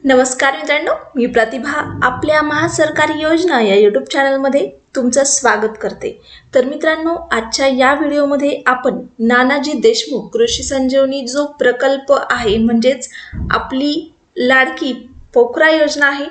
नमस्कार मित्रांनो, मी प्रतिभा आपल्या महासरकारी योजना या YouTube चॅनलमध्ये तुमचं स्वागत करते। तर मित्रांनो, आजच्या या व्हिडिओमध्ये आपण नानाजी देशमुख कृषी संजीवनी जो प्रकल्प आहे म्हणजेच आपली लाडकी पोखरा योजना आहे,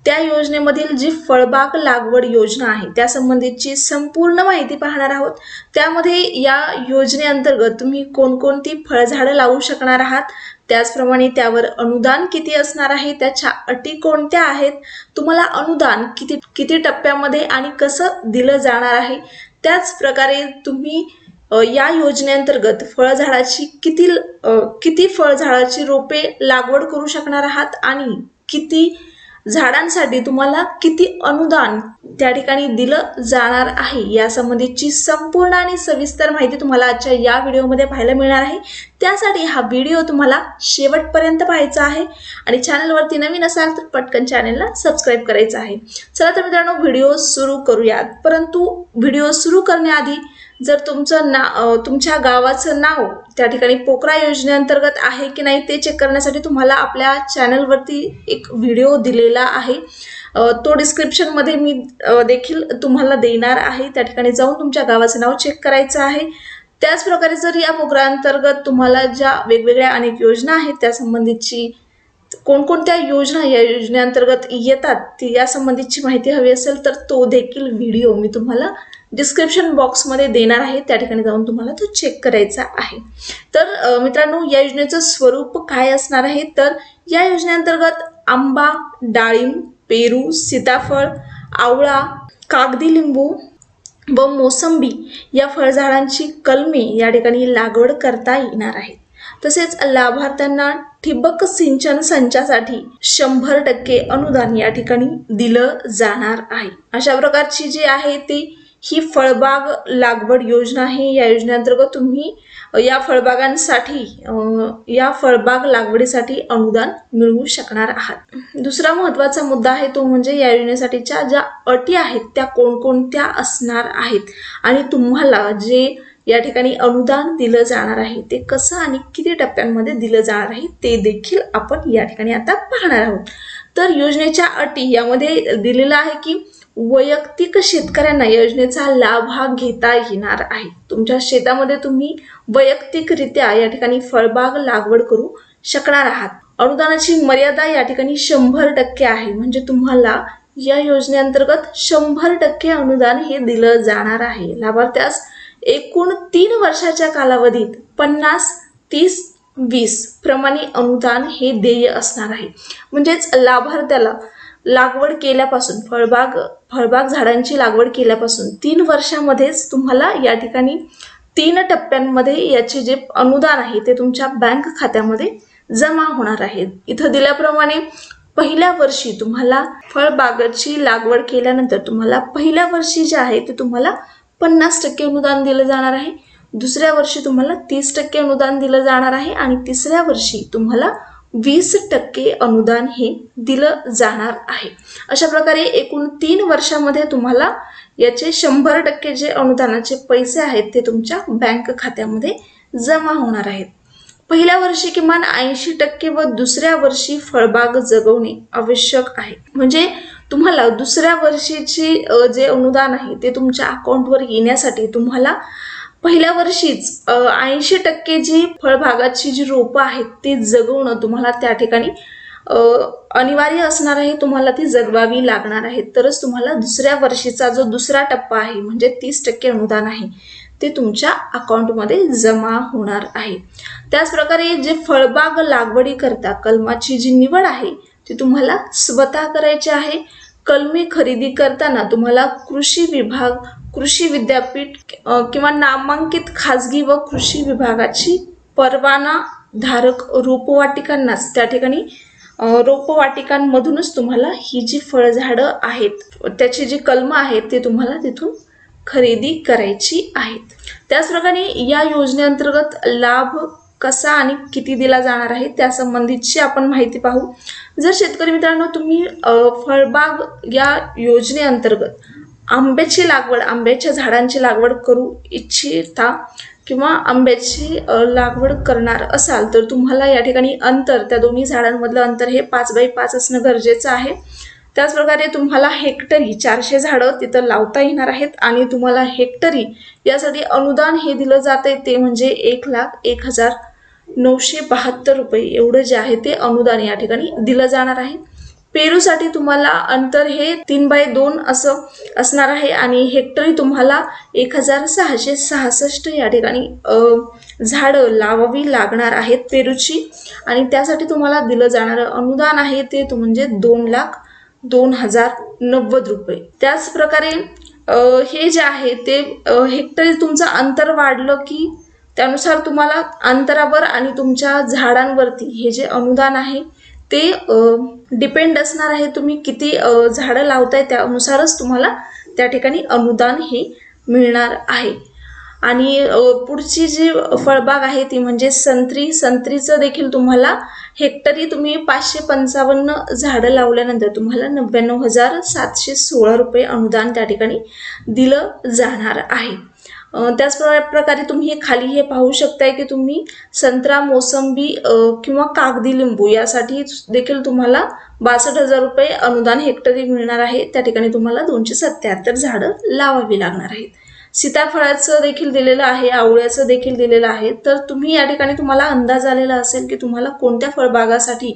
त्या योजनेमधील जी फळबाग लागवड योजना आहे त्या संबंधीची संपूर्ण माहिती पाहणार आहोत। त्यामध्ये या योजनेअंतर्गत तुम्ही कोणकोणती फळझाडे लावू शकणार आहात, त्याचप्रमाणे त्यावर अनुदान किती असणार आहे, त्याच्या अटी कोणत्या आहेत, तुम्हाला अनुदान किती टप्प्यामध्ये आणि कसं दिलं जाणार आहे, त्याच प्रकारे तुम्ही या योजनेअंतर्गत फळझाडाची किती फळझाडाची रोपे लागवड करू शकणार आहात आणि किती झाडांसाठी तुम्हाला किती अनुदान त्या ठिकाणी दिलं जाणार आहे, या संबंधीची संपूर्ण आणि सविस्तर माहिती तुम्हाला आजच्या या व्हिडिओमध्ये पाहायला मिळणार आहे। त्यासाठी हा व्हिडिओ तुम्हाला शेवटपर्यंत पाहायचा आहे आणि चॅनलवरती नवीन असाल तर पटकन चॅनलला सबस्क्राइब करायचं आहे। चला तर मित्रांनो, व्हिडिओ सुरू करूयात। परंतु व्हिडिओ सुरू करण्याआधी जर तुमच्या गावाचं नाव त्या ठिकाणी पोखरा योजनेअंतर्गत आहे की नाही ते चेक करण्यासाठी तुम्हाला आपल्या चॅनलवरती एक व्हिडिओ दिलेला आहे, तो डिस्क्रिप्शन मध्ये मी देखील तुम्हाला देणार आहे। त्या ठिकाणी जाऊन तुमच्या गावाचं नाव चेक करायचं आहे। त्याच प्रकारे जर या पोखरा अंतर्गत तुम्हाला ज्या वेगवेगळ्या अनेक योजना आहेत त्या संबंधीची कोणकोणत्या योजना या योजनेअंतर्गत येतात या संबंधीची माहिती हवी असेल तर तो देखील व्हिडिओ मी तुम्हाला डिस्क्रिप्शन बॉक्स मध्ये देणार आहे, त्या ठिकाणी जाऊन तुम्हाला तो चेक करायचा आहे। तर मित्रांनो, या योजनेचं स्वरूप काय असणार आहे, तर या योजनेअंतर्गत आंबा, डाळिंब, पेरू, सीताफळ, आवळा, कागदी लिंबू व मोसंबी या फळझाडांची कलमे या ठिकाणी लागवड करता येणार आहे। तसेच लाभार्थ्यांना ठिबक सिंचन संचासाठी 100% अनुदान या ठिकाणी दिलं जाणार आहे। अशा प्रकारची जी आहे ती ही फळबाग लागवड योजना आहे। या योजनेअंतर्गत तुम्ही या फळबाग लागवडीसाठी अनुदान मिळवू शकणार आहात। दुसरा महत्त्वाचा मुद्दा आहे तो म्हणजे या योजनेसाठीच्या ज्या अटी आहेत त्या कोणकोणत्या असणार आहेत आणि तुम्हाला जे या ठिकाणी अनुदान दिलं जाणार आहे ते कसं आणि किती टप्प्यांमध्ये दिलं जाणार आहे ते देखील आपण या ठिकाणी आता पाहणार आहोत। तर योजनेच्या अटी यामध्ये दिलेला आहे की वैयक्तिक शेतकऱ्यांना योजनेचा लाभ घेता येणार आहे। तुमच्या शेतामध्ये तुम्ही वैयक्तिकरित्या या ठिकाणी फळबाग लागवड करू शकणार आहात। अनुदानाची मर्यादा या ठिकाणी 100% आहे, म्हणजे तुम्हाला या योजनेअंतर्गत 100% अनुदान हे दिलं जाणार आहे। लाभार्थ्यास एकूण 3 वर्षाच्या कालावधीत 50-30-20 प्रमाणे अनुदान हे देय असणार आहे। म्हणजेच लाभार्थ्याला लागवड केल्यापासून फळबाग झाडांची लागवड केल्यापासून 3 वर्षामध्येच तुम्हाला या ठिकाणी 3 टप्प्यांमध्ये याचे जे अनुदान आहे ते तुमच्या बँक खात्यामध्ये जमा होणार आहे। इथं दिल्याप्रमाणे पहिल्या वर्षी तुम्हाला फळबागाची लागवड केल्यानंतर तुम्हाला पहिल्या वर्षी जे आहे ते तुम्हाला 50% अनुदान दिलं जाणार आहे, दुसऱ्या वर्षी तुम्हाला 30% अनुदान दिलं जाणार आहे आणि तिसऱ्या वर्षी तुम्हाला 20% अनुदान हे दिलं जाणार आहे। अशा प्रकारे एकूण 3 वर्षामध्ये तुम्हाला याचे 100% जे अनुदानाचे पैसे आहेत ते तुमच्या बँक खात्यामध्ये जमा होणार आहेत। पहिल्या वर्षी किमान 80% व दुसऱ्या वर्षी फळबाग जगवणे आवश्यक आहे। म्हणजे तुम्हाला दुसऱ्या वर्षीची जे अनुदान आहे ते तुमच्या अकाउंटवर येण्यासाठी तुम्हाला पहिल्या वर्षीच 80% जी फळबागाची जी रोपं आहेत ती जगवणं तुम्हाला त्या ठिकाणी अनिवार्य असणार आहे, तुम्हाला ती जगवावी लागणार आहे, तरच तुम्हाला दुसऱ्या वर्षीचा जो दुसरा टप्पा आहे म्हणजे 30% अनुदान आहे ते तुमच्या अकाउंटमध्ये जमा होणार आहे। त्याचप्रकारे जे फळबाग लागवडी करता कलमाची जी निवड आहे ती तुम्हाला स्वतः करायची आहे। कलमे खरेदी करताना तुम्हाला कृषी विभाग, कृषी विद्यापीठ किंवा नामांकित खाजगी व कृषी विभागाची परवाना धारक रोपवाटिकांनाच त्या ठिकाणी रोपवाटिकांमधूनच तुम्हाला ही जी फळझाडं आहेत त्याची जी कलमं आहेत ते तुम्हाला तिथून खरेदी करायची आहेत। त्याचप्रकारे या योजनेअंतर्गत लाभ कसा आणि किती दिला जाणार आहे त्या संबंधीची आपण माहिती पाहू। जर शेतकरी मित्रांनो तुम्ही फळबाग या योजनेअंतर्गत आंब्याची लागवड, आंब्याच्या झाडांची लागवड करू इच्छिता किंवा आंब्याची लागवड करणार असाल तर तुम्हाला या ठिकाणी अंतर, त्या दोन्ही झाडांमधलं अंतर हे 5 बाय 5 असणं गरजेचं आहे। त्याचप्रकारे तुम्हाला हेक्टरी 400 झाडं तिथं लावता येणार आहेत आणि तुम्हाला हेक्टरी यासाठी अनुदान हे दिलं जाते ते म्हणजे 1,01,972 रुपये एवढं जे आहे ते अनुदान या ठिकाणी दिलं जाणार आहे। पेरूसाठी तुम्हाला अंतर हे 3 बाय 2 असं असणार आहे आणि हेक्टरी तुम्हाला 1,666 या ठिकाणी झाडं लावावी लागणार आहेत पेरूची आणि त्यासाठी तुम्हाला दिलं जाणारं अनुदान आहे ते म्हणजे 2,02,090 रुपये। त्याच प्रकारे हे जे आहे ते हेक्टरी तुमचं अंतर वाढलं की त्यानुसार तुम्हाला अंतरावर आणि तुमच्या झाडांवरती हे जे अनुदान आहे ते डिपेंड असणार आहे। तुम्ही किती झाडं लावताय त्यानुसारच तुम्हाला त्या ठिकाणी अनुदान हे मिळणार आहे। आणि पुढची जी फळबाग आहे ती म्हणजे संत्री। संत्रीचं देखील तुम्हाला हेक्टरी तुम्ही 555 झाडं लावल्यानंतर तुम्हाला 99,716 रुपये अनुदान त्या ठिकाणी दिलं जाणार आहे। त्याच प्रकारे तुम्ही हे खाली हे पाहू शकताय की तुम्ही संत्रा, मोसंबी किंवा कागदी लिंबू यासाठी देखील तुम्हाला 62,000 रुपये अनुदान हेक्टरी मिळणार आहे। त्या ठिकाणी तुम्हाला 277 झाडं लावावी लागणार आहेत। सीताफळाचं देखील दिलेलं आहे, आवळ्याचं देखील दिलेलं आहे। तर तुम्ही या ठिकाणी तुम्हाला अंदाज आलेला असेल की तुम्हाला कोणत्या फळबागासाठी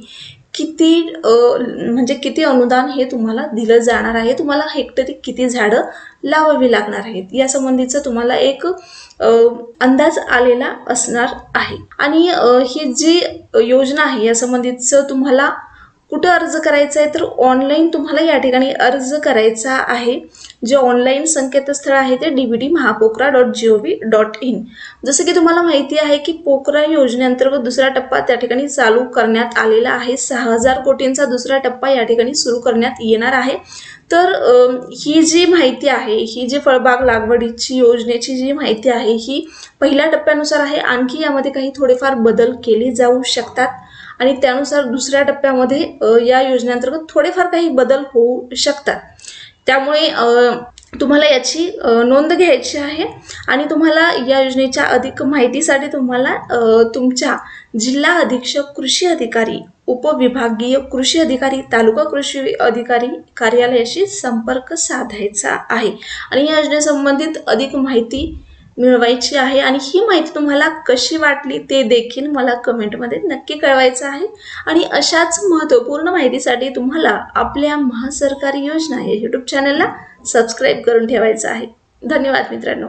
किती म्हणजे किती अनुदान हे तुम्हाला दिलं जाणार आहे, तुम्हाला हेक्टरी किती झाडं लावावी लागणार आहेत या संबंधीचं तुम्हाला एक अंदाज आलेला असणार आहे। आणि ही जी योजना आहे या संबंधीचं तुम्हाला कुठे अर्ज करायचा आहे तर ऑनलाईन तुम्हाला या ठिकाणी अर्ज करायचा आहे। जे ऑनलाईन संकेतस्थळ आहे ते dbtmahapokra.gov.in। जसं की तुम्हाला माहिती आहे की पोकरा योजनेअंतर्गत दुसरा टप्पा त्या ठिकाणी चालू करण्यात आलेला आहे। 6,000 कोटींचा दुसरा टप्पा या ठिकाणी सुरू करण्यात येणार आहे। तर ही जी माहिती आहे, ही जी फळबाग लागवडीची योजनेची जी माहिती आहे ही पहिल्या टप्प्यानुसार आहे। आणखी यामध्ये काही थोडेफार बदल केले जाऊ शकतात आणि त्यानुसार दुसऱ्या टप्प्यामध्ये या योजनेअंतर्गत थोडेफार काही बदल होऊ शकतात। त्यामुळे तुम्हाला याची नोंद घ्यायची आहे आणि तुम्हाला या योजनेच्या अधिक माहितीसाठी तुम्हाला तुमच्या जिल्हा अधीक्षक कृषी अधिकारी, उपविभागीय कृषी अधिकारी, तालुका कृषी अधिकारी कार्यालयाशी संपर्क साधायचा आहे आणि या योजनेसंबंधित अधिक माहिती मिळवायची आहे। आणि ही माहिती तुम्हाला कशी वाटली ते देखील मला कमेंटमध्ये नक्की कळवायचं आहे। आणि अशाच महत्त्वपूर्ण माहितीसाठी तुम्हाला आपल्या महासरकारी योजना या YouTube चॅनलला सबस्क्राईब करून ठेवायचं आहे। धन्यवाद मित्रांनो।